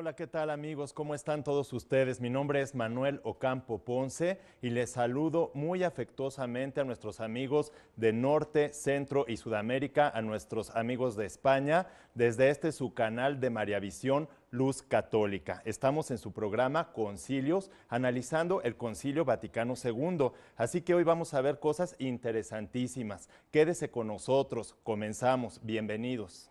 Hola, ¿qué tal amigos? ¿Cómo están todos ustedes? Mi nombre es Manuel Ocampo Ponce y les saludo muy afectuosamente a nuestros amigos de Norte, Centro y Sudamérica, a nuestros amigos de España, desde su canal de Mariavisión Luz Católica. Estamos en su programa Concilios, analizando el Concilio Vaticano II. Así que hoy vamos a ver cosas interesantísimas. Quédese con nosotros. Comenzamos. Bienvenidos.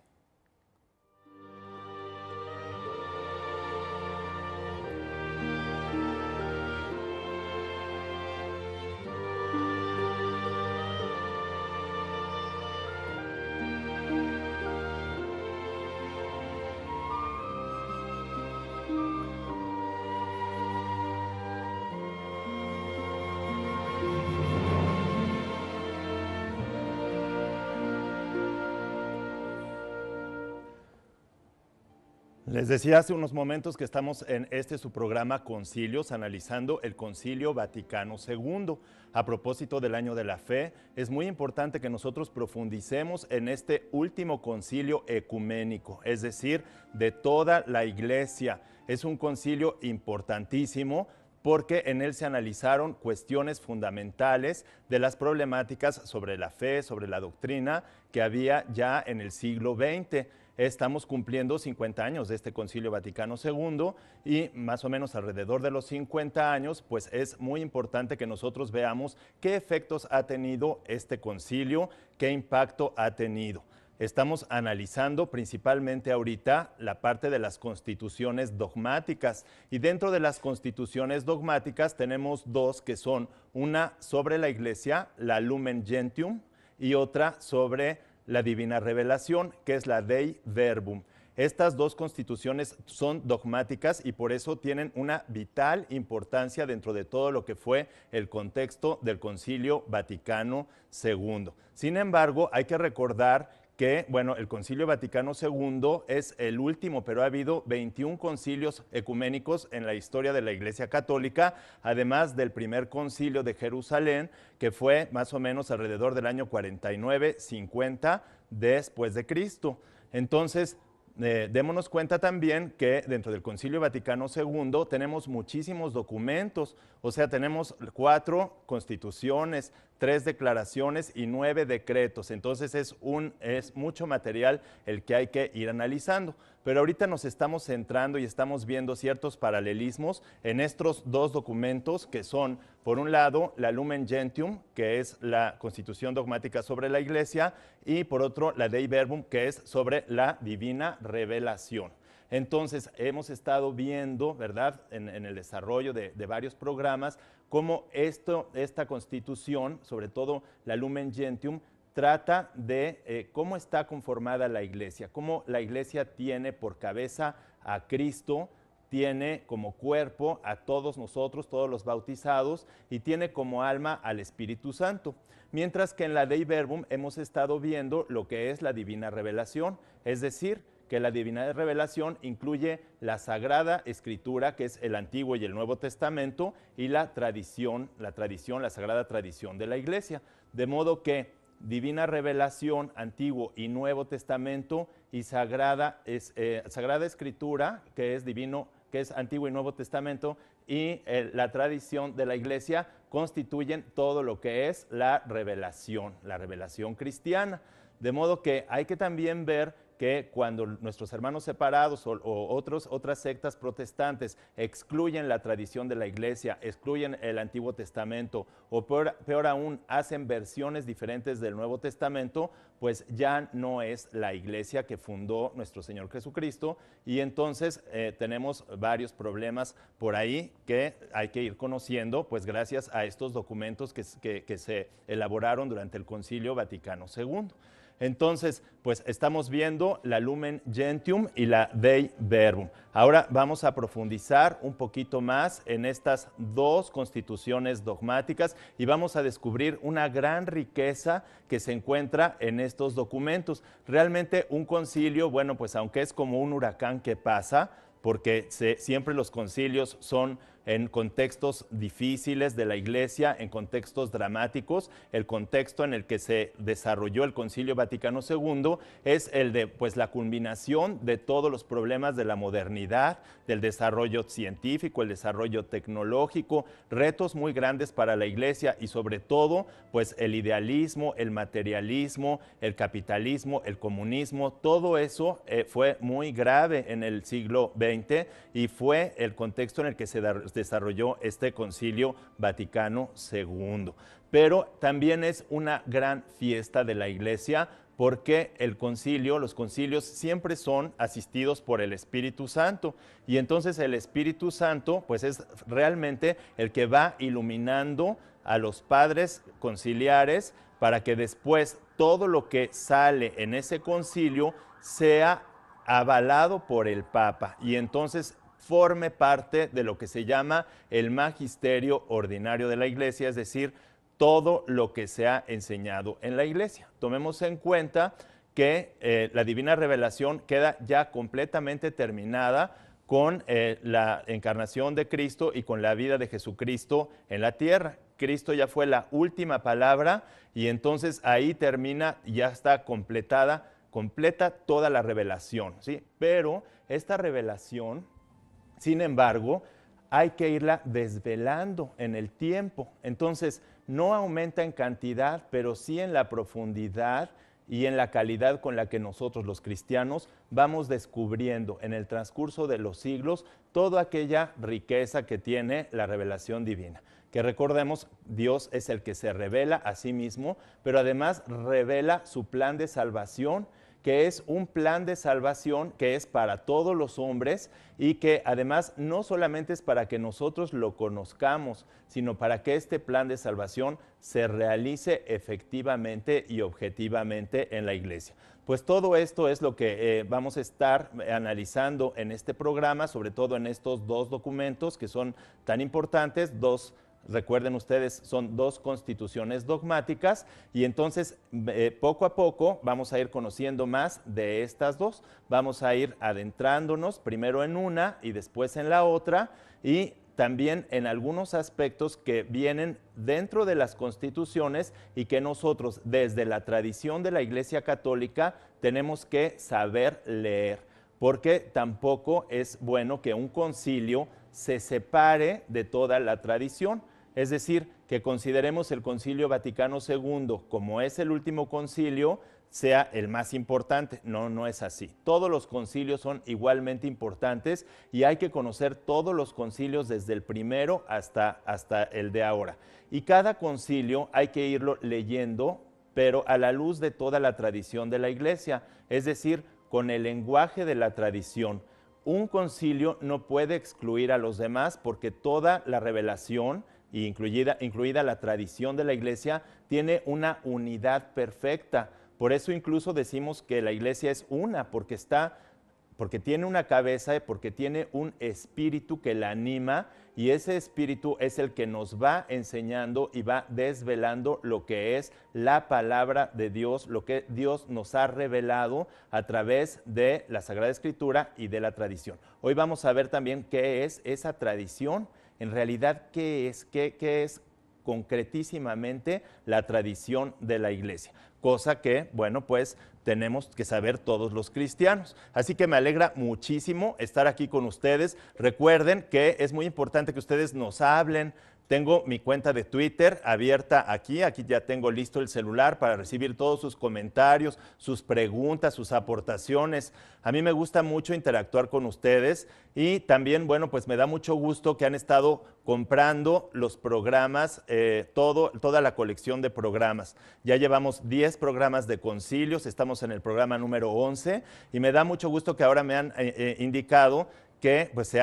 Les decía hace unos momentos que estamos en su programa Concilios, analizando el Concilio Vaticano II. A propósito del Año de la Fe, es muy importante que nosotros profundicemos en este último concilio ecuménico, es decir, de toda la Iglesia. Es un concilio importantísimo porque en él se analizaron cuestiones fundamentales de las problemáticas sobre la fe, sobre la doctrina que había ya en el siglo XX. Estamos cumpliendo 50 años de este Concilio Vaticano II y más o menos alrededor de los 50 años, pues es muy importante que nosotros veamos qué efectos ha tenido este concilio, qué impacto ha tenido. Estamos analizando principalmente ahorita la parte de las constituciones dogmáticas y dentro de las constituciones dogmáticas tenemos dos que son una sobre la Iglesia, la Lumen Gentium, y otra sobre la Divina Revelación, que es la Dei Verbum. Estas dos constituciones son dogmáticas y por eso tienen una vital importancia dentro de todo lo que fue el contexto del Concilio Vaticano II. Sin embargo, hay que recordar que, bueno, el Concilio Vaticano II es el último, pero ha habido 21 concilios ecuménicos en la historia de la Iglesia Católica, además del primer concilio de Jerusalén, que fue más o menos alrededor del año 49-50 después de Cristo. Entonces, démonos cuenta también que dentro del Concilio Vaticano II tenemos muchísimos documentos, o sea, tenemos 4 constituciones, 3 declaraciones y 9 decretos. Entonces es mucho material el que hay que ir analizando. Pero ahorita nos estamos centrando y estamos viendo ciertos paralelismos en estos dos documentos que son, por un lado, la Lumen Gentium, que es la Constitución Dogmática sobre la Iglesia, y por otro, la Dei Verbum, que es sobre la Divina Revelación. Entonces, hemos estado viendo, ¿verdad?, en el desarrollo de varios programas, cómo esta Constitución, sobre todo la Lumen Gentium, trata de cómo está conformada la Iglesia, cómo la Iglesia tiene por cabeza a Cristo, tiene como cuerpo a todos nosotros, todos los bautizados, y tiene como alma al Espíritu Santo. Mientras que en la Dei Verbum hemos estado viendo lo que es la Divina Revelación, es decir, que la Divina Revelación incluye la Sagrada Escritura, que es el Antiguo y el Nuevo Testamento, y la Sagrada Tradición de la Iglesia. De modo que Divina Revelación, Antiguo y Nuevo Testamento, y Sagrada Escritura, que es Antiguo y Nuevo Testamento, y la tradición de la Iglesia constituyen todo lo que es la revelación cristiana. De modo que hay que también ver que cuando nuestros hermanos separados o otras sectas protestantes excluyen la tradición de la Iglesia, excluyen el Antiguo Testamento o peor aún hacen versiones diferentes del Nuevo Testamento, pues ya no es la Iglesia que fundó nuestro Señor Jesucristo y entonces tenemos varios problemas por ahí que hay que ir conociendo, pues gracias a estos documentos que se elaboraron durante el Concilio Vaticano II. Entonces, pues estamos viendo la Lumen Gentium y la Dei Verbum. Ahora vamos a profundizar un poquito más en estas dos constituciones dogmáticas y vamos a descubrir una gran riqueza que se encuentra en estos documentos. Realmente un concilio, bueno, pues aunque es como un huracán que pasa, porque siempre los concilios son en contextos difíciles de la Iglesia, en contextos dramáticos. El contexto en el que se desarrolló el Concilio Vaticano II es el de pues, la culminación de todos los problemas de la modernidad, del desarrollo científico, el desarrollo tecnológico, retos muy grandes para la Iglesia y sobre todo pues, el idealismo, el materialismo, el capitalismo, el comunismo, todo eso fue muy grave en el siglo XX y fue el contexto en el que se desarrolló este Concilio Vaticano II. Pero también es una gran fiesta de la Iglesia porque los concilios siempre son asistidos por el Espíritu Santo y entonces el Espíritu Santo pues es realmente el que va iluminando a los padres conciliares para que después todo lo que sale en ese concilio sea avalado por el Papa y entonces forme parte de lo que se llama el magisterio ordinario de la Iglesia, es decir, todo lo que se ha enseñado en la Iglesia. Tomemos en cuenta que la divina revelación queda ya completamente terminada con la encarnación de Cristo y con la vida de Jesucristo en la tierra. Cristo ya fue la última palabra y entonces ahí termina, ya está completa toda la revelación, ¿sí? Pero esta revelación, sin embargo, hay que irla desvelando en el tiempo. Entonces, no aumenta en cantidad, pero sí en la profundidad y en la calidad con la que nosotros los cristianos vamos descubriendo en el transcurso de los siglos toda aquella riqueza que tiene la revelación divina. Que recordemos, Dios es el que se revela a sí mismo, pero además revela su plan de salvación, que es un plan de salvación que es para todos los hombres y que además no solamente es para que nosotros lo conozcamos, sino para que este plan de salvación se realice efectivamente y objetivamente en la Iglesia. Pues todo esto es lo que vamos a estar analizando en este programa, sobre todo en estos dos documentos que son tan importantes, recuerden ustedes, son dos constituciones dogmáticas y entonces poco a poco vamos a ir conociendo más de estas dos. Vamos a ir adentrándonos primero en una y después en la otra y también en algunos aspectos que vienen dentro de las constituciones y que nosotros desde la tradición de la Iglesia Católica tenemos que saber leer, porque tampoco es bueno que un concilio se separe de toda la tradición. Es decir, que consideremos el Concilio Vaticano II como es el último concilio, sea el más importante. No, no es así. Todos los concilios son igualmente importantes y hay que conocer todos los concilios desde el primero hasta el de ahora. Y cada concilio hay que irlo leyendo, pero a la luz de toda la tradición de la Iglesia, es decir, con el lenguaje de la tradición. Un concilio no puede excluir a los demás porque toda la revelación, y incluida la tradición de la Iglesia, tiene una unidad perfecta. Por eso incluso decimos que la Iglesia es una, porque tiene una cabeza y porque tiene un espíritu que la anima, y ese espíritu es el que nos va enseñando y va desvelando lo que es la palabra de Dios, lo que Dios nos ha revelado a través de la Sagrada Escritura y de la tradición. Hoy vamos a ver también qué es esa tradición. En realidad, ¿qué es concretísimamente la tradición de la Iglesia? Cosa que, bueno, pues tenemos que saber todos los cristianos. Así que me alegra muchísimo estar aquí con ustedes. Recuerden que es muy importante que ustedes nos hablen. Tengo mi cuenta de Twitter abierta aquí ya tengo listo el celular para recibir todos sus comentarios, sus preguntas, sus aportaciones. A mí me gusta mucho interactuar con ustedes y también, bueno, pues me da mucho gusto que han estado comprando los programas, toda la colección de programas. Ya llevamos 10 programas de concilios, estamos en el programa número 11 y me da mucho gusto que ahora me han indicado que pues, se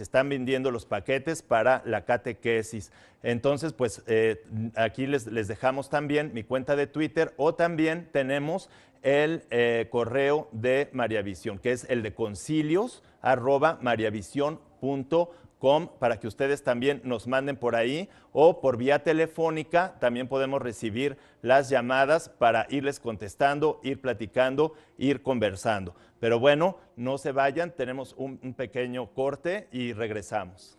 están vendiendo los paquetes para la catequesis. Entonces, pues aquí les dejamos también mi cuenta de Twitter o también tenemos el correo de Mariavisión, que es el de concilios@mariavision.com, para que ustedes también nos manden por ahí o por vía telefónica también podemos recibir las llamadas para irles contestando, ir platicando, ir conversando. Pero bueno, no se vayan, tenemos un pequeño corte y regresamos.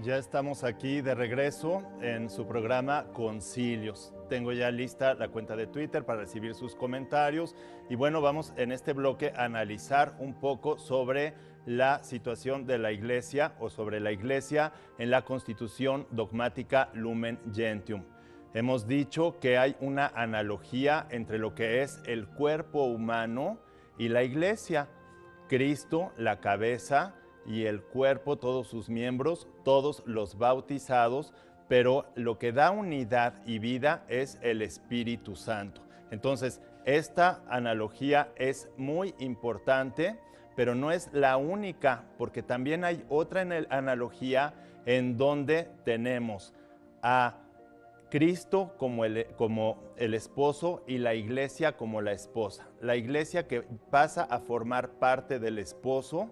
Ya estamos aquí de regreso en su programa Concilios. Tengo ya lista la cuenta de Twitter para recibir sus comentarios y bueno, vamos en este bloque a analizar un poco sobre la situación de la Iglesia o sobre la Iglesia en la Constitución Dogmática Lumen Gentium. Hemos dicho que hay una analogía entre lo que es el cuerpo humano y la Iglesia. Cristo, la cabeza, y el cuerpo, todos sus miembros, todos los bautizados, pero lo que da unidad y vida es el Espíritu Santo. Entonces, esta analogía es muy importante, pero no es la única, porque también hay otra analogía en donde tenemos a Cristo como el esposo y la iglesia como la esposa. La iglesia que pasa a formar parte del esposo,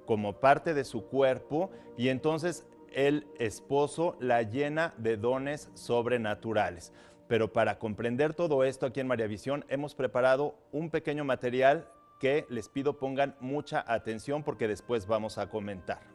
como parte de su cuerpo, y entonces el esposo la llena de dones sobrenaturales. Pero para comprender todo esto aquí en María Visión hemos preparado un pequeño material que les pido pongan mucha atención porque después vamos a comentar.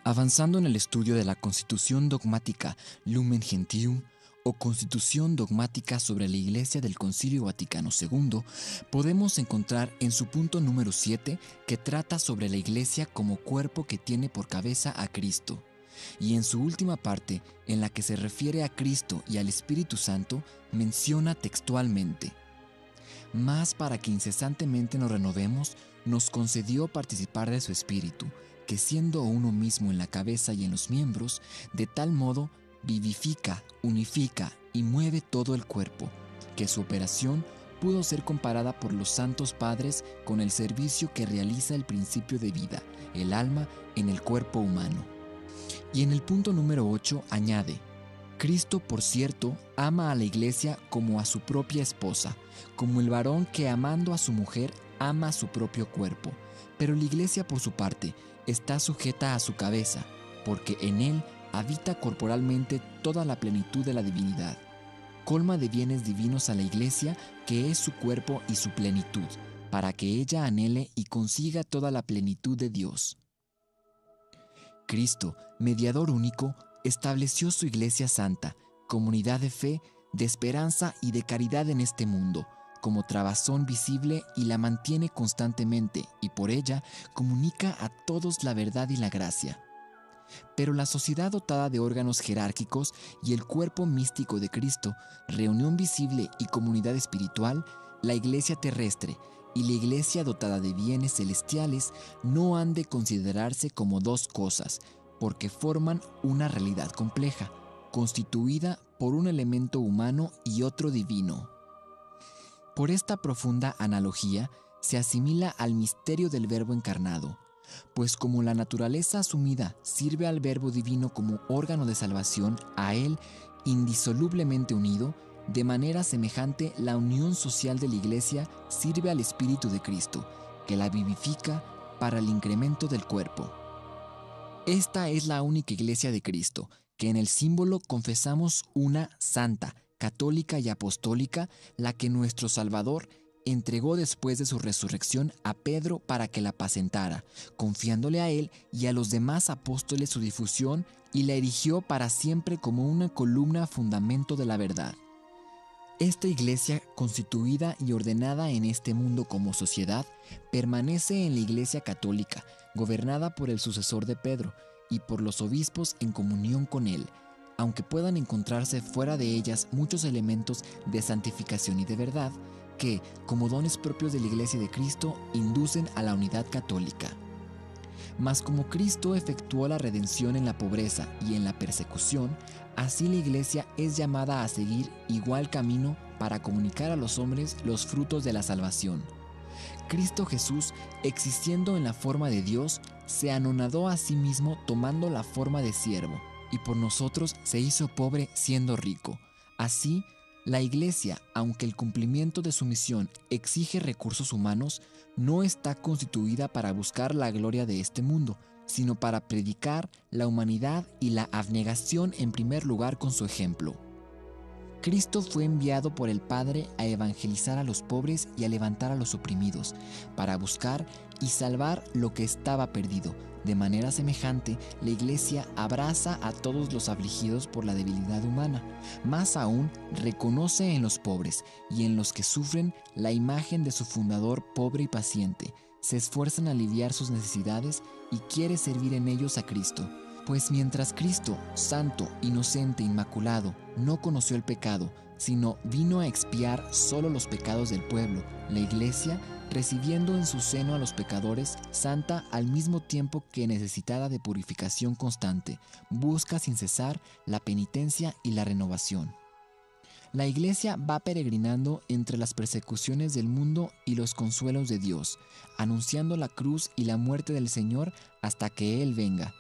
Avanzando en el estudio de la Constitución Dogmática Lumen Gentium o Constitución Dogmática sobre la Iglesia del Concilio Vaticano II, podemos encontrar en su punto número 7 que trata sobre la Iglesia como cuerpo que tiene por cabeza a Cristo, y en su última parte, en la que se refiere a Cristo y al Espíritu Santo, menciona textualmente: «Mas para que incesantemente nos renovemos, nos concedió participar de su Espíritu, que siendo uno mismo en la cabeza y en los miembros, de tal modo vivifica, unifica y mueve todo el cuerpo, que su operación pudo ser comparada por los santos padres con el servicio que realiza el principio de vida, el alma, en el cuerpo humano». Y en el punto número 8 añade: «Cristo, por cierto, ama a la Iglesia como a su propia esposa, como el varón que amando a su mujer ama a su propio cuerpo. Pero la Iglesia, por su parte, está sujeta a su cabeza, porque en él habita corporalmente toda la plenitud de la divinidad. Colma de bienes divinos a la Iglesia, que es su cuerpo y su plenitud, para que ella anhele y consiga toda la plenitud de Dios». Cristo, mediador único, estableció su Iglesia santa, comunidad de fe, de esperanza y de caridad en este mundo, como trabazón visible, y la mantiene constantemente, y por ella comunica a todos la verdad y la gracia. Pero la sociedad dotada de órganos jerárquicos y el cuerpo místico de Cristo, reunión visible y comunidad espiritual, la Iglesia terrestre y la Iglesia dotada de bienes celestiales, no han de considerarse como dos cosas, porque forman una realidad compleja, constituida por un elemento humano y otro divino. Por esta profunda analogía se asimila al misterio del Verbo encarnado, pues como la naturaleza asumida sirve al Verbo divino como órgano de salvación, a él indisolublemente unido, de manera semejante la unión social de la Iglesia sirve al Espíritu de Cristo, que la vivifica para el incremento del cuerpo. Esta es la única Iglesia de Cristo, que en el símbolo confesamos una santa, católica y apostólica, la que nuestro Salvador entregó después de su resurrección a Pedro para que la apacentara, confiándole a él y a los demás apóstoles su difusión, y la erigió para siempre como una columna fundamento de la verdad. Esta Iglesia, constituida y ordenada en este mundo como sociedad, permanece en la Iglesia católica, gobernada por el sucesor de Pedro y por los obispos en comunión con él, aunque puedan encontrarse fuera de ellas muchos elementos de santificación y de verdad que, como dones propios de la Iglesia de Cristo, inducen a la unidad católica. Mas como Cristo efectuó la redención en la pobreza y en la persecución, así la Iglesia es llamada a seguir igual camino para comunicar a los hombres los frutos de la salvación. Cristo Jesús, existiendo en la forma de Dios, se anonadó a sí mismo tomando la forma de siervo, y por nosotros se hizo pobre siendo rico. Así, la Iglesia, aunque el cumplimiento de su misión exige recursos humanos, no está constituida para buscar la gloria de este mundo, sino para predicar la humanidad y la abnegación en primer lugar con su ejemplo. Cristo fue enviado por el Padre a evangelizar a los pobres y a levantar a los oprimidos, para buscar y salvar lo que estaba perdido. De manera semejante, la Iglesia abraza a todos los afligidos por la debilidad humana. Más aún, reconoce en los pobres y en los que sufren la imagen de su fundador pobre y paciente. Se esfuerza en aliviar sus necesidades y quiere servir en ellos a Cristo. Pues mientras Cristo, santo, inocente, inmaculado, no conoció el pecado, sino vino a expiar solo los pecados del pueblo, la Iglesia, recibiendo en su seno a los pecadores, santa al mismo tiempo que necesitada de purificación constante, busca sin cesar la penitencia y la renovación. La Iglesia va peregrinando entre las persecuciones del mundo y los consuelos de Dios, anunciando la cruz y la muerte del Señor hasta que Él venga.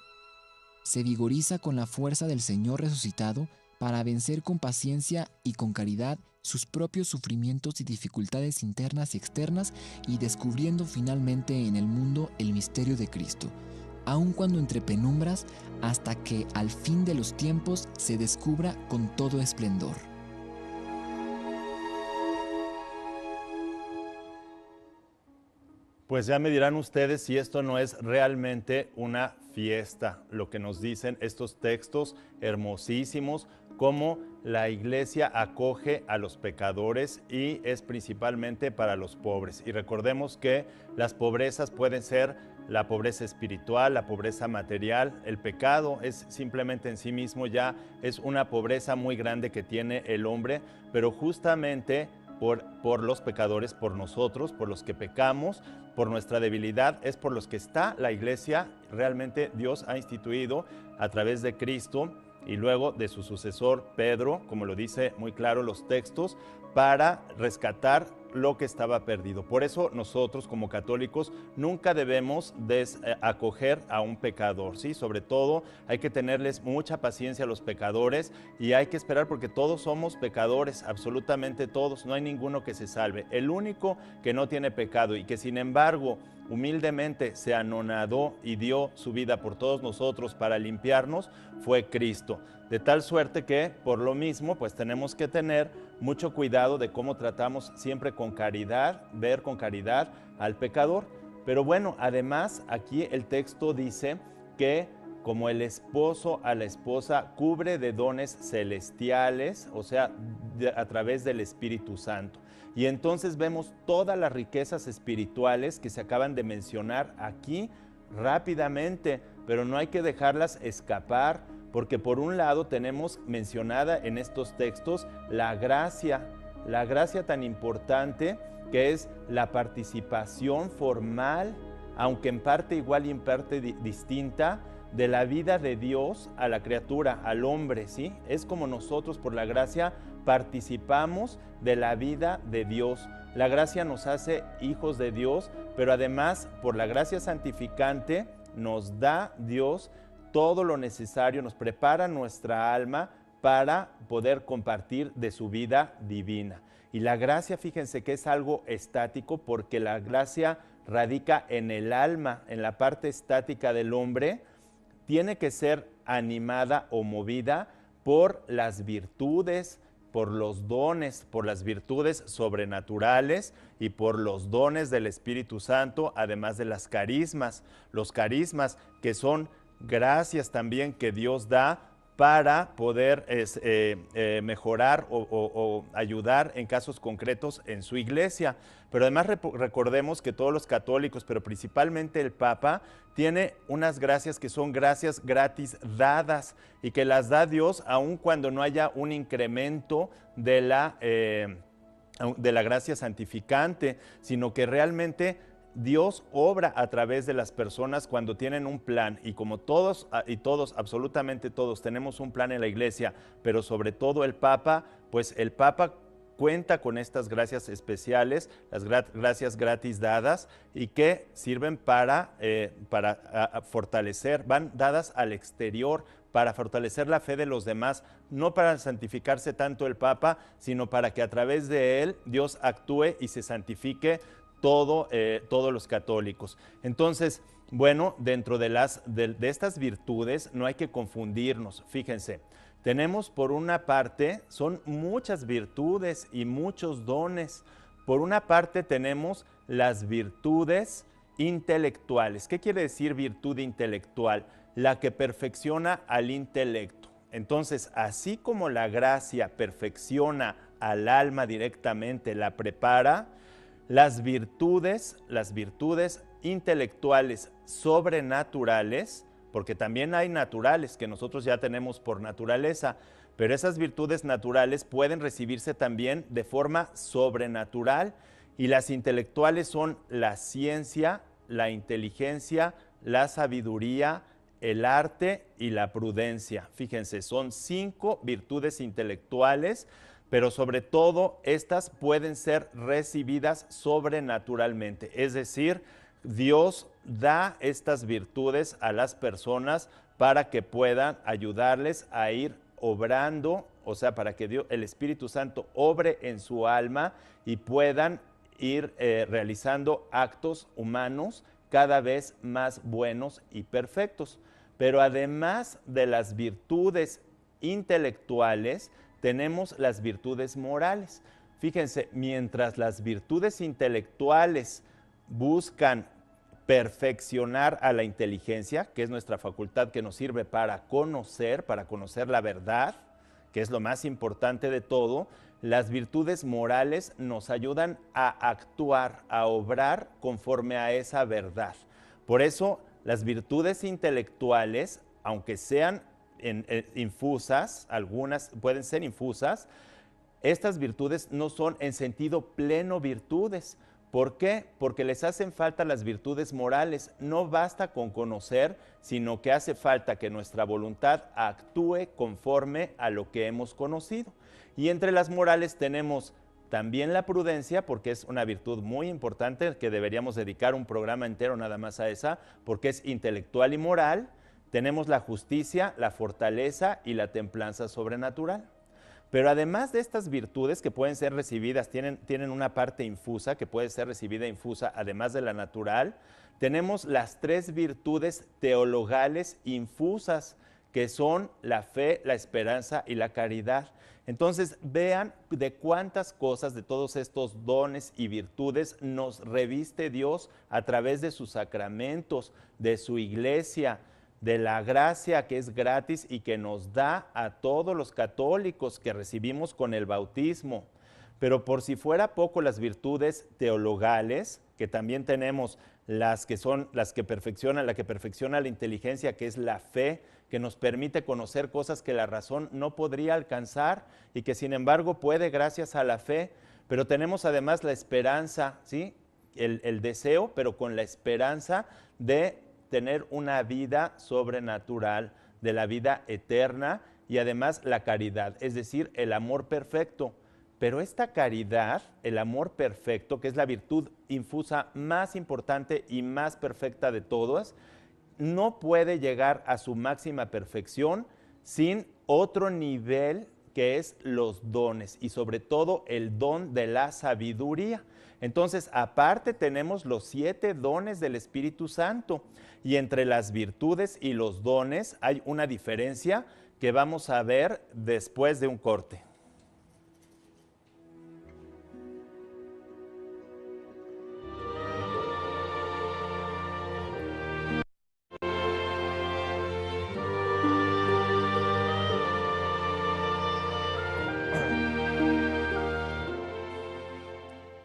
Se vigoriza con la fuerza del Señor resucitado para vencer con paciencia y con caridad sus propios sufrimientos y dificultades internas y externas, y descubriendo finalmente en el mundo el misterio de Cristo, aun cuando entre penumbras, hasta que al fin de los tiempos se descubra con todo esplendor. Pues ya me dirán ustedes si esto no es realmente una fiesta, lo que nos dicen estos textos hermosísimos, cómo la Iglesia acoge a los pecadores y es principalmente para los pobres. Y recordemos que las pobrezas pueden ser la pobreza espiritual, la pobreza material. El pecado es simplemente en sí mismo ya es una pobreza muy grande que tiene el hombre, pero justamente por los pecadores, por nosotros, por los que pecamos, por nuestra debilidad, es por los que está la Iglesia. Realmente Dios ha instituido a través de Cristo y luego de su sucesor Pedro, como lo dice muy claro los textos, para rescatar lo que estaba perdido. Por eso nosotros como católicos nunca debemos acoger a un pecador, ¿sí? Sobre todo hay que tenerles mucha paciencia a los pecadores y hay que esperar, porque todos somos pecadores, absolutamente todos, no hay ninguno que se salve. El único que no tiene pecado y que sin embargo humildemente se anonadó y dio su vida por todos nosotros para limpiarnos fue Cristo. De tal suerte que por lo mismo pues tenemos que tener mucho cuidado de cómo tratamos siempre con caridad, ver con caridad al pecador. Pero bueno, además aquí el texto dice que como el esposo a la esposa cubre de dones celestiales, o sea, a través del Espíritu Santo. Y entonces vemos todas las riquezas espirituales que se acaban de mencionar aquí rápidamente, pero no hay que dejarlas escapar, porque por un lado tenemos mencionada en estos textos la gracia tan importante que es la participación formal, aunque en parte igual y en parte distinta, de la vida de Dios a la criatura, al hombre, ¿sí? Es como nosotros por la gracia participamos de la vida de Dios. La gracia nos hace hijos de Dios, pero además por la gracia santificante nos da Dios todo lo necesario, nos prepara nuestra alma para poder compartir de su vida divina. Y la gracia, fíjense que es algo estático, porque la gracia radica en el alma, en la parte estática del hombre. Tiene que ser animada o movida por las virtudes, por los dones, por las virtudes sobrenaturales y por los dones del Espíritu Santo, además de las carismas. Los carismas que son gracias también que Dios da para poder mejorar o ayudar en casos concretos en su iglesia. Pero además recordemos que todos los católicos, pero principalmente el Papa, tiene unas gracias que son gracias gratis dadas y que las da Dios aun cuando no haya un incremento de la gracia santificante, sino que realmente Dios obra a través de las personas cuando tienen un plan, y como todos, absolutamente todos, tenemos un plan en la iglesia, pero sobre todo el Papa, pues el Papa cuenta con estas gracias especiales, las gracias gratis dadas, y que sirven para fortalecer, van dadas al exterior, para fortalecer la fe de los demás, no para santificarse tanto el Papa, sino para que a través de él Dios actúe y se santifique todos los católicos. Entonces, Bueno, dentro de estas virtudes no hay que confundirnos. Fíjense, tenemos por una parte, son muchas virtudes y muchos dones. Por una parte tenemos las virtudes intelectuales. ¿Qué quiere decir virtud intelectual? La que perfecciona al intelecto. Entonces, así como la gracia perfecciona al alma directamente, la prepara, las virtudes intelectuales sobrenaturales, porque también hay naturales que nosotros ya tenemos por naturaleza, pero esas virtudes naturales pueden recibirse también de forma sobrenatural, y las intelectuales son la ciencia, la inteligencia, la sabiduría, el arte y la prudencia. Fíjense, son 5 virtudes intelectuales, pero sobre todo estas pueden ser recibidas sobrenaturalmente. Es decir, Dios da estas virtudes a las personas para que puedan ayudarles a ir obrando, o sea, para que Dios, el Espíritu Santo obre en su alma y puedan ir realizando actos humanos cada vez más buenos y perfectos. Pero además de las virtudes intelectuales, tenemos las virtudes morales. Fíjense, mientras las virtudes intelectuales buscan perfeccionar a la inteligencia, que es nuestra facultad que nos sirve para conocer la verdad, que es lo más importante de todo, las virtudes morales nos ayudan a actuar, a obrar conforme a esa verdad. Por eso, las virtudes intelectuales, aunque sean infusas, algunas pueden ser infusas, estas virtudes no son en sentido pleno virtudes. ¿Por qué? Porque les hacen falta las virtudes morales. No basta con conocer, sino que hace falta que nuestra voluntad actúe conforme a lo que hemos conocido. Y entre las morales tenemos también la prudencia, porque es una virtud muy importante, que deberíamos dedicar un programa entero nada más a esa, porque es intelectual y moral. Tenemos la justicia, la fortaleza y la templanza sobrenatural. Pero además de estas virtudes que pueden ser recibidas, tienen una parte infusa que puede ser recibida infusa, además de la natural, tenemos las 3 virtudes teologales infusas, que son la fe, la esperanza y la caridad. Entonces, vean de cuántas cosas, de todos estos dones y virtudes, nos reviste Dios a través de sus sacramentos, de su iglesia, de la gracia que es gratis y que nos da a todos los católicos que recibimos con el bautismo. Pero por si fuera poco, las virtudes teologales, que también tenemos las que son las que perfeccionan, la que perfecciona la inteligencia, que es la fe, que nos permite conocer cosas que la razón no podría alcanzar y que sin embargo puede gracias a la fe. Pero tenemos además la esperanza, ¿sí? El deseo, pero con la esperanza de tener una vida sobrenatural, de la vida eterna, y además la caridad, es decir, el amor perfecto. Pero esta caridad, el amor perfecto, que es la virtud infusa más importante y más perfecta de todas, no puede llegar a su máxima perfección sin otro nivel, que es los dones, y sobre todo el don de la sabiduría. Entonces, aparte tenemos los 7 dones del Espíritu Santo, y entre las virtudes y los dones hay una diferencia que vamos a ver después de un corte.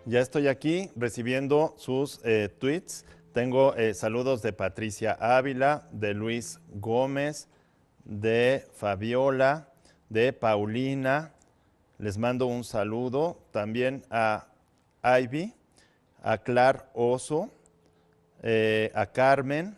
Ya estoy aquí recibiendo sus tweets. Tengo saludos de Patricia Ávila, de Luis Gómez, de Fabiola, de Paulina. Les mando un saludo también a Ivy, a Clar Oso, a Carmen,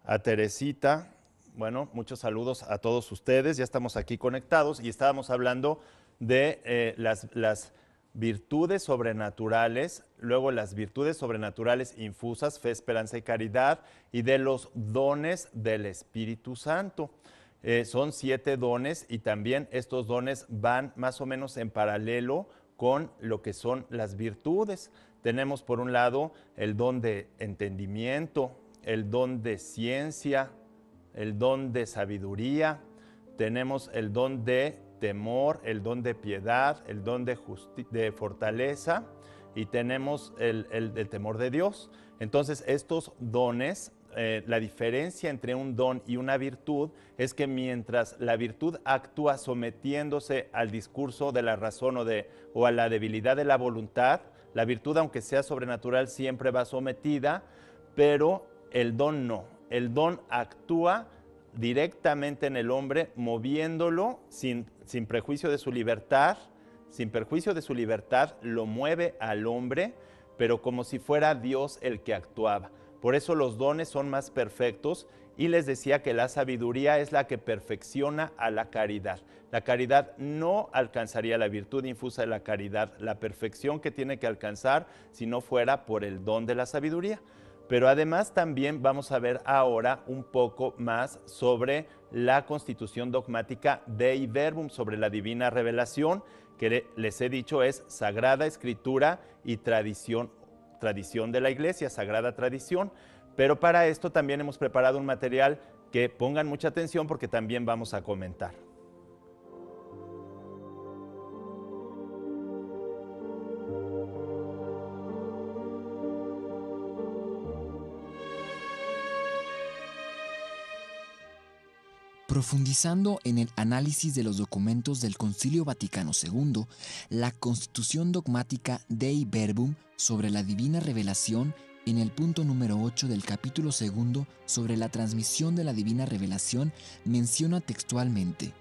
a Teresita. Bueno, muchos saludos a todos ustedes. Ya estamos aquí conectados y estábamos hablando de las virtudes sobrenaturales, luego las virtudes sobrenaturales infusas, fe, esperanza y caridad, y de los dones del Espíritu Santo. Son 7 dones, y también estos dones van más o menos en paralelo con lo que son las virtudes. Tenemos por un lado el don de entendimiento, el don de ciencia, el don de sabiduría, tenemos el don de temor, el don de piedad, el don de fortaleza y tenemos el temor de Dios. Entonces, estos dones, la diferencia entre un don y una virtud es que mientras la virtud actúa sometiéndose al discurso de la razón o a la debilidad de la voluntad, la virtud, aunque sea sobrenatural, siempre va sometida, pero el don no. El don actúa directamente en el hombre, moviéndolo sin prejuicio de su libertad, sin perjuicio de su libertad, lo mueve al hombre, pero como si fuera Dios el que actuaba. Por eso los dones son más perfectos y les decía que la sabiduría es la que perfecciona a la caridad. La caridad no alcanzaría la virtud infusa de la caridad, la perfección que tiene que alcanzar si no fuera por el don de la sabiduría. Pero además también vamos a ver ahora un poco más sobre la constitución dogmática Dei Verbum, sobre la divina revelación, que les he dicho es Sagrada Escritura y tradición de la Iglesia, Sagrada Tradición. Pero para esto también hemos preparado un material que pongan mucha atención porque también vamos a comentar. Profundizando en el análisis de los documentos del Concilio Vaticano II, la Constitución Dogmática Dei Verbum sobre la Divina Revelación, en el punto número 8 del capítulo 2 sobre la transmisión de la Divina Revelación, menciona textualmente: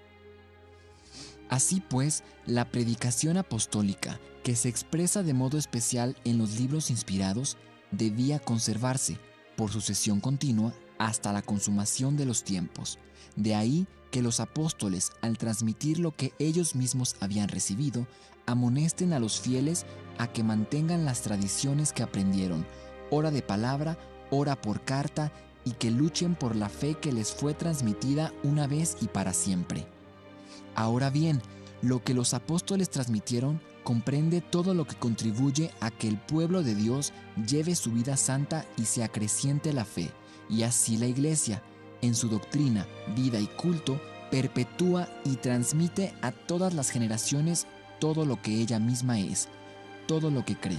así pues, la predicación apostólica, que se expresa de modo especial en los libros inspirados, debía conservarse, por sucesión continua, hasta la consumación de los tiempos. De ahí que los apóstoles, al transmitir lo que ellos mismos habían recibido, amonesten a los fieles a que mantengan las tradiciones que aprendieron, ora de palabra, ora por carta, y que luchen por la fe que les fue transmitida una vez y para siempre. Ahora bien, lo que los apóstoles transmitieron comprende todo lo que contribuye a que el pueblo de Dios lleve su vida santa y se acreciente la fe, y así la Iglesia, en su doctrina, vida y culto, perpetúa y transmite a todas las generaciones todo lo que ella misma es, todo lo que cree.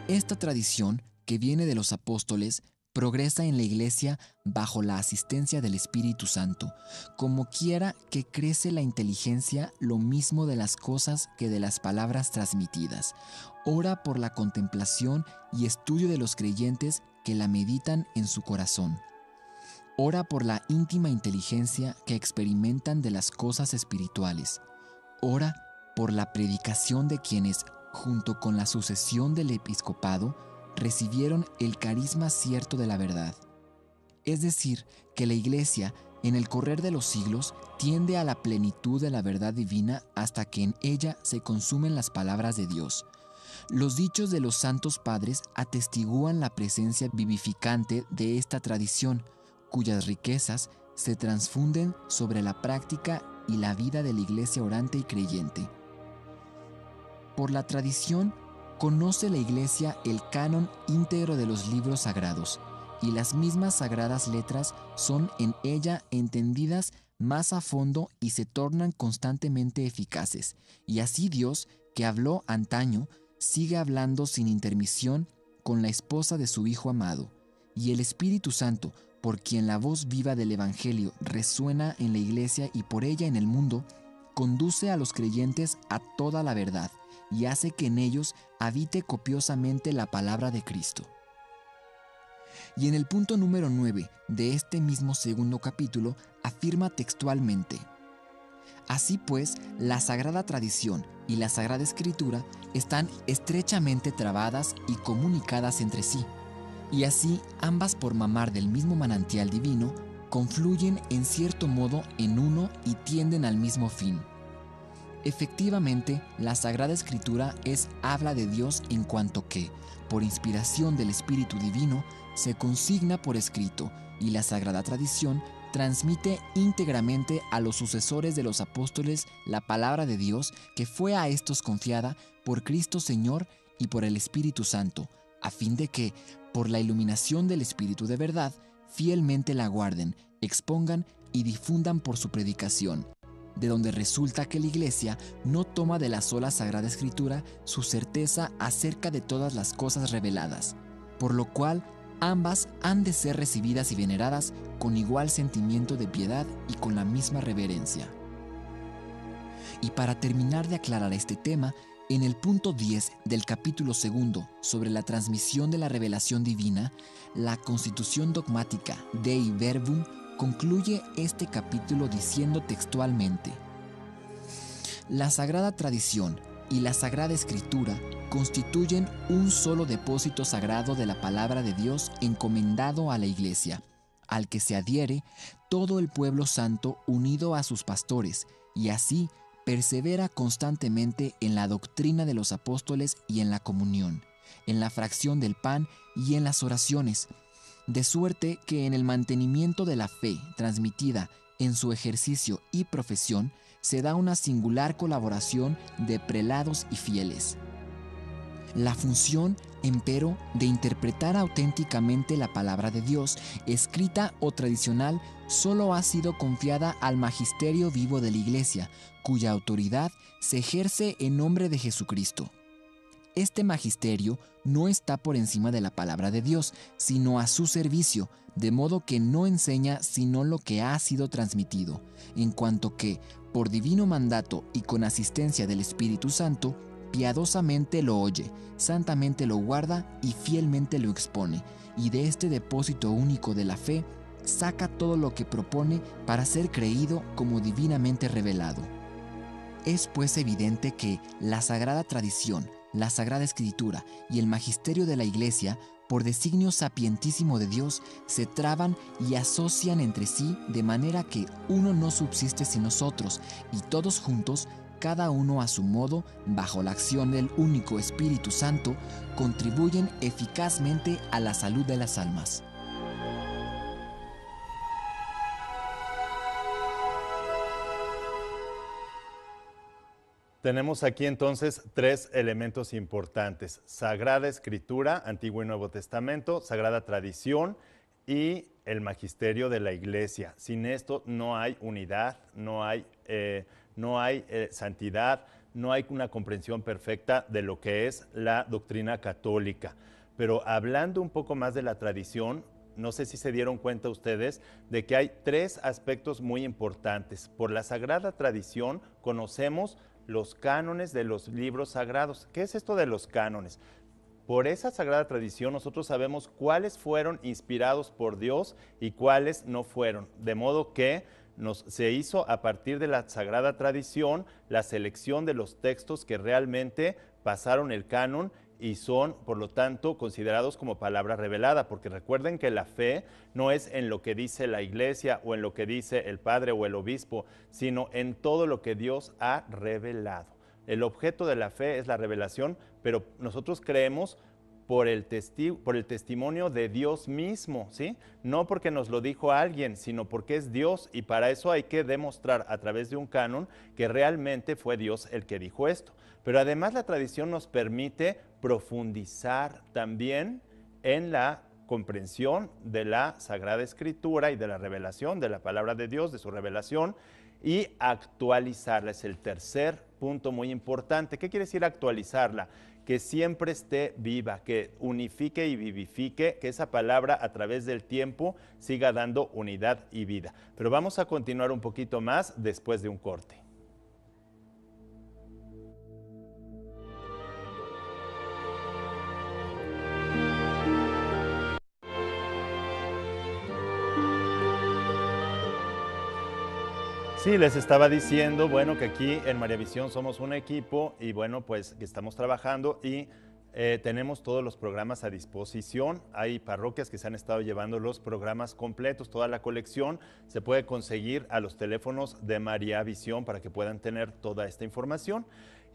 Esta tradición, que viene de los apóstoles, progresa en la Iglesia bajo la asistencia del Espíritu Santo, como quiera que crece la inteligencia, lo mismo de las cosas que de las palabras transmitidas. Ora por la contemplación y estudio de los creyentes que la meditan en su corazón. Ora por la íntima inteligencia que experimentan de las cosas espirituales. Ora por la predicación de quienes, junto con la sucesión del episcopado, recibieron el carisma cierto de la verdad. Es decir, que la Iglesia, en el correr de los siglos, tiende a la plenitud de la verdad divina hasta que en ella se consumen las palabras de Dios. Los dichos de los santos padres atestiguan la presencia vivificante de esta tradición, cuyas riquezas se transfunden sobre la práctica y la vida de la Iglesia orante y creyente. Por la tradición, conoce la Iglesia el canon íntegro de los libros sagrados, y las mismas sagradas letras son en ella entendidas más a fondo y se tornan constantemente eficaces, y así Dios, que habló antaño, sigue hablando sin intermisión con la esposa de su Hijo amado, y el Espíritu Santo, por quien la voz viva del Evangelio resuena en la Iglesia y por ella en el mundo, conduce a los creyentes a toda la verdad y hace que en ellos habite copiosamente la palabra de Cristo. Y en el punto número 9 de este mismo segundo capítulo afirma textualmente: así pues, la Sagrada Tradición y la Sagrada Escritura están estrechamente trabadas y comunicadas entre sí, y así ambas, por mamar del mismo manantial divino, confluyen en cierto modo en uno y tienden al mismo fin. Efectivamente, la Sagrada Escritura es habla de Dios en cuanto que, por inspiración del Espíritu Divino, se consigna por escrito, y la Sagrada Tradición transmite íntegramente a los sucesores de los apóstoles la palabra de Dios que fue a estos confiada por Cristo Señor y por el Espíritu Santo, a fin de que, por la iluminación del Espíritu de verdad, fielmente la guarden, expongan y difundan por su predicación, de donde resulta que la Iglesia no toma de la sola Sagrada Escritura su certeza acerca de todas las cosas reveladas, por lo cual ambas han de ser recibidas y veneradas con igual sentimiento de piedad y con la misma reverencia. Y para terminar de aclarar este tema, en el punto 10 del capítulo 2 sobre la transmisión de la revelación divina, la Constitución Dogmática Dei Verbum concluye este capítulo diciendo textualmente: la Sagrada Tradición y la Sagrada Escritura constituyen un solo depósito sagrado de la palabra de Dios encomendado a la Iglesia, al que se adhiere todo el pueblo santo unido a sus pastores, y así persevera constantemente en la doctrina de los apóstoles y en la comunión, en la fracción del pan y en las oraciones, de suerte que en el mantenimiento de la fe transmitida en su ejercicio y profesión se da una singular colaboración de prelados y fieles. La función, empero, de interpretar auténticamente la palabra de Dios, escrita o tradicional, solo ha sido confiada al magisterio vivo de la Iglesia, cuya autoridad se ejerce en nombre de Jesucristo. Este magisterio no está por encima de la palabra de Dios, sino a su servicio, de modo que no enseña sino lo que ha sido transmitido, en cuanto que, por divino mandato y con asistencia del Espíritu Santo, piadosamente lo oye, santamente lo guarda y fielmente lo expone, y de este depósito único de la fe saca todo lo que propone para ser creído como divinamente revelado. Es pues evidente que la Sagrada Tradición, la Sagrada Escritura y el magisterio de la Iglesia, por designio sapientísimo de Dios, se traban y asocian entre sí de manera que uno no subsiste sin los otros, y todos juntos, cada uno a su modo, bajo la acción del único Espíritu Santo, contribuyen eficazmente a la salud de las almas. Tenemos aquí entonces tres elementos importantes: Sagrada Escritura, Antiguo y Nuevo Testamento, Sagrada Tradición y el magisterio de la Iglesia. Sin esto no hay unidad, no hay santidad, no hay una comprensión perfecta de lo que es la doctrina católica. Pero hablando un poco más de la tradición, no sé si se dieron cuenta ustedes de que hay tres aspectos muy importantes. Por la Sagrada Tradición conocemos los cánones de los libros sagrados. ¿Qué es esto de los cánones? Por esa Sagrada Tradición nosotros sabemos cuáles fueron inspirados por Dios y cuáles no fueron, de modo que se hizo a partir de la Sagrada Tradición la selección de los textos que realmente pasaron el canon y son, por lo tanto, considerados como palabra revelada, porque recuerden que la fe no es en lo que dice la Iglesia o en lo que dice el Padre o el Obispo, sino en todo lo que Dios ha revelado. El objeto de la fe es la revelación, pero nosotros creemos por el testimonio de Dios mismo, ¿sí? No porque nos lo dijo alguien, sino porque es Dios, y para eso hay que demostrar a través de un canon que realmente fue Dios el que dijo esto. Pero además la tradición nos permite profundizar también en la comprensión de la Sagrada Escritura y de la revelación de la palabra de Dios, de su revelación, y actualizarla. Es el tercer punto muy importante. ¿Qué quiere decir actualizarla? Que siempre esté viva, que unifique y vivifique, que esa palabra a través del tiempo siga dando unidad y vida. Pero vamos a continuar un poquito más después de un corte. Sí, les estaba diciendo, bueno, que aquí en María Visión somos un equipo y bueno, pues que estamos trabajando y tenemos todos los programas a disposición. Hay parroquias que se han estado llevando los programas completos, toda la colección se puede conseguir a los teléfonos de María Visión para que puedan tener toda esta información.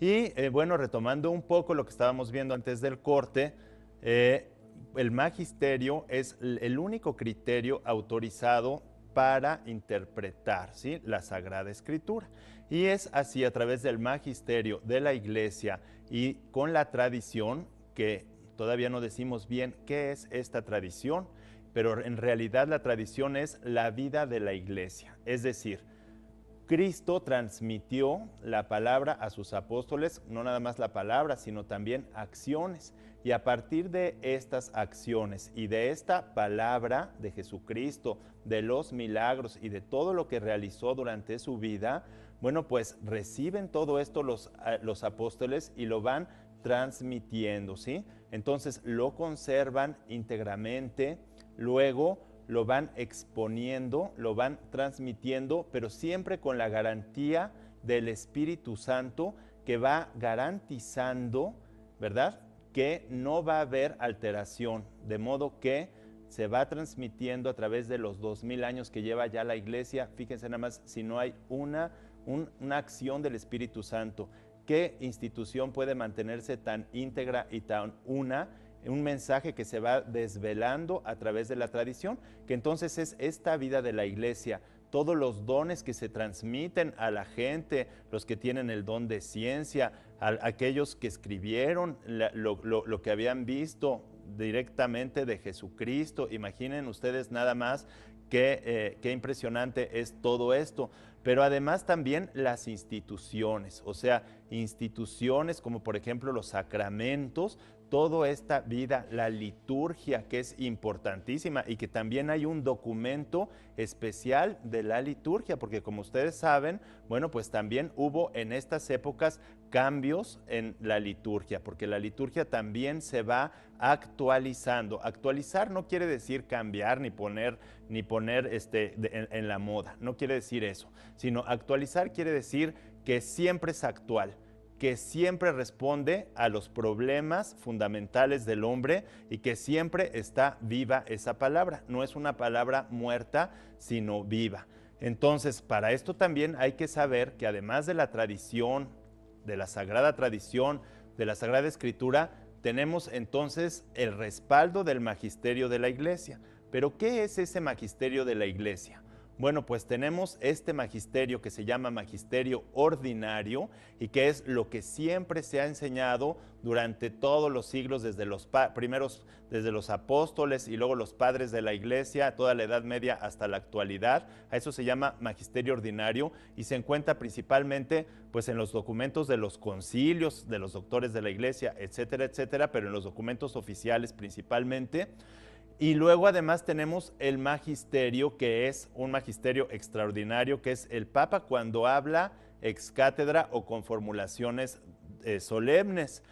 Y bueno, retomando un poco lo que estábamos viendo antes del corte, el magisterio es el único criterio autorizado para interpretar, ¿sí?, la Sagrada Escritura. Y es así, a través del magisterio de la Iglesia y con la tradición, que todavía no decimos bien qué es esta tradición, pero en realidad la tradición es la vida de la iglesia. Es decir, Cristo transmitió la palabra a sus apóstoles, no nada más la palabra, sino también acciones. Y a partir de estas acciones y de esta palabra de Jesucristo, de los milagros y de todo lo que realizó durante su vida, bueno, pues reciben todo esto los apóstoles y lo van transmitiendo, ¿sí? Entonces lo conservan íntegramente, luego lo van exponiendo, lo van transmitiendo, pero siempre con la garantía del Espíritu Santo que va garantizando, ¿verdad?, que no va a haber alteración, de modo que se va transmitiendo a través de los 2000 años que lleva ya la iglesia. Fíjense nada más, si no hay una acción del Espíritu Santo, ¿qué institución puede mantenerse tan íntegra y tan una? Un mensaje que se va desvelando a través de la tradición, que entonces es esta vida de la iglesia, todos los dones que se transmiten a la gente, los que tienen el don de ciencia, aquellos que escribieron lo que habían visto directamente de Jesucristo. Imaginen ustedes nada más qué impresionante es todo esto. Pero además también las instituciones, o sea, instituciones como por ejemplo los sacramentos, toda esta vida, la liturgia, que es importantísima, y que también hay un documento especial de la liturgia, porque como ustedes saben, bueno, pues también hubo en estas épocas cambios en la liturgia, porque la liturgia también se va actualizando. Actualizar no quiere decir cambiar ni poner en la moda, no quiere decir eso, sino actualizar quiere decir que siempre es actual, que siempre responde a los problemas fundamentales del hombre y que siempre está viva esa palabra. No es una palabra muerta, sino viva. Entonces, para esto también hay que saber que además de la tradición, de la Sagrada Tradición, de la Sagrada Escritura, tenemos entonces el respaldo del magisterio de la Iglesia. ¿Pero qué es ese magisterio de la Iglesia? Bueno, pues tenemos este magisterio que se llama magisterio ordinario y que es lo que siempre se ha enseñado durante todos los siglos, desde los desde los apóstoles y luego los padres de la iglesia, toda la Edad Media hasta la actualidad. A eso se llama magisterio ordinario y se encuentra principalmente pues en los documentos de los concilios, de los doctores de la iglesia, etcétera, etcétera, pero en los documentos oficiales principalmente. Y luego además tenemos el magisterio, que es un magisterio extraordinario, que es el Papa cuando habla ex cátedra o con formulaciones solemnes.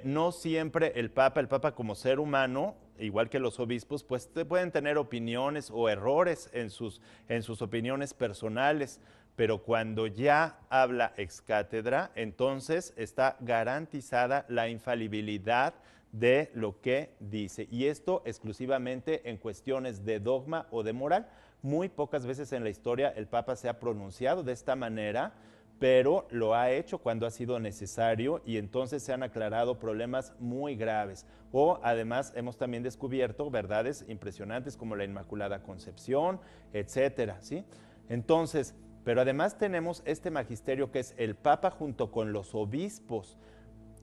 No siempre el Papa como ser humano, igual que los obispos, pues pueden tener opiniones o errores en sus opiniones personales, pero cuando ya habla ex cátedra, entonces está garantizada la infalibilidad de lo que dice, y esto exclusivamente en cuestiones de dogma o de moral. Muy pocas veces en la historia el Papa se ha pronunciado de esta manera, pero lo ha hecho cuando ha sido necesario y entonces se han aclarado problemas muy graves. O además hemos también descubierto verdades impresionantes como la Inmaculada Concepción, etcétera, ¿sí? Entonces, pero además tenemos este magisterio que es el Papa junto con los obispos,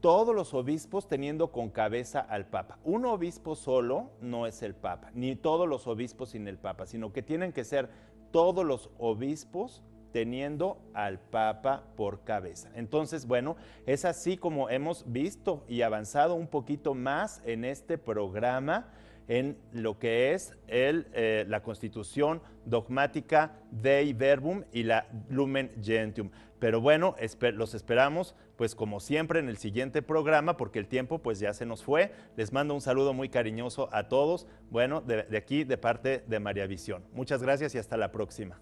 todos los obispos teniendo con cabeza al Papa. Un obispo solo no es el Papa, ni todos los obispos sin el Papa, sino que tienen que ser todos los obispos teniendo al Papa por cabeza. Entonces, bueno, es así como hemos visto y avanzado un poquito más en este programa en lo que es la Constitución Dogmática Dei Verbum y la Lumen Gentium. Pero bueno, los esperamos, pues como siempre, en el siguiente programa, porque el tiempo pues ya se nos fue. Les mando un saludo muy cariñoso a todos, bueno, de aquí, de parte de María Visión. Muchas gracias y hasta la próxima.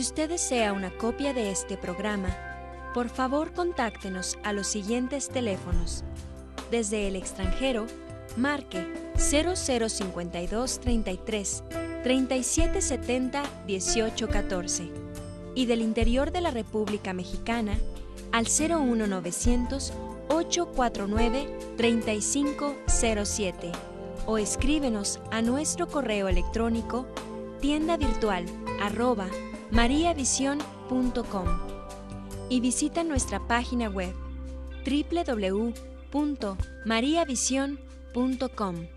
usted desea una copia de este programa, por favor contáctenos a los siguientes teléfonos. Desde el extranjero, marque 0052 33 3770 1814 y del interior de la República Mexicana al 01900 849 3507 o escríbenos a nuestro correo electrónico tiendavirtual@mariavision.com y visita nuestra página web www.mariavision.com.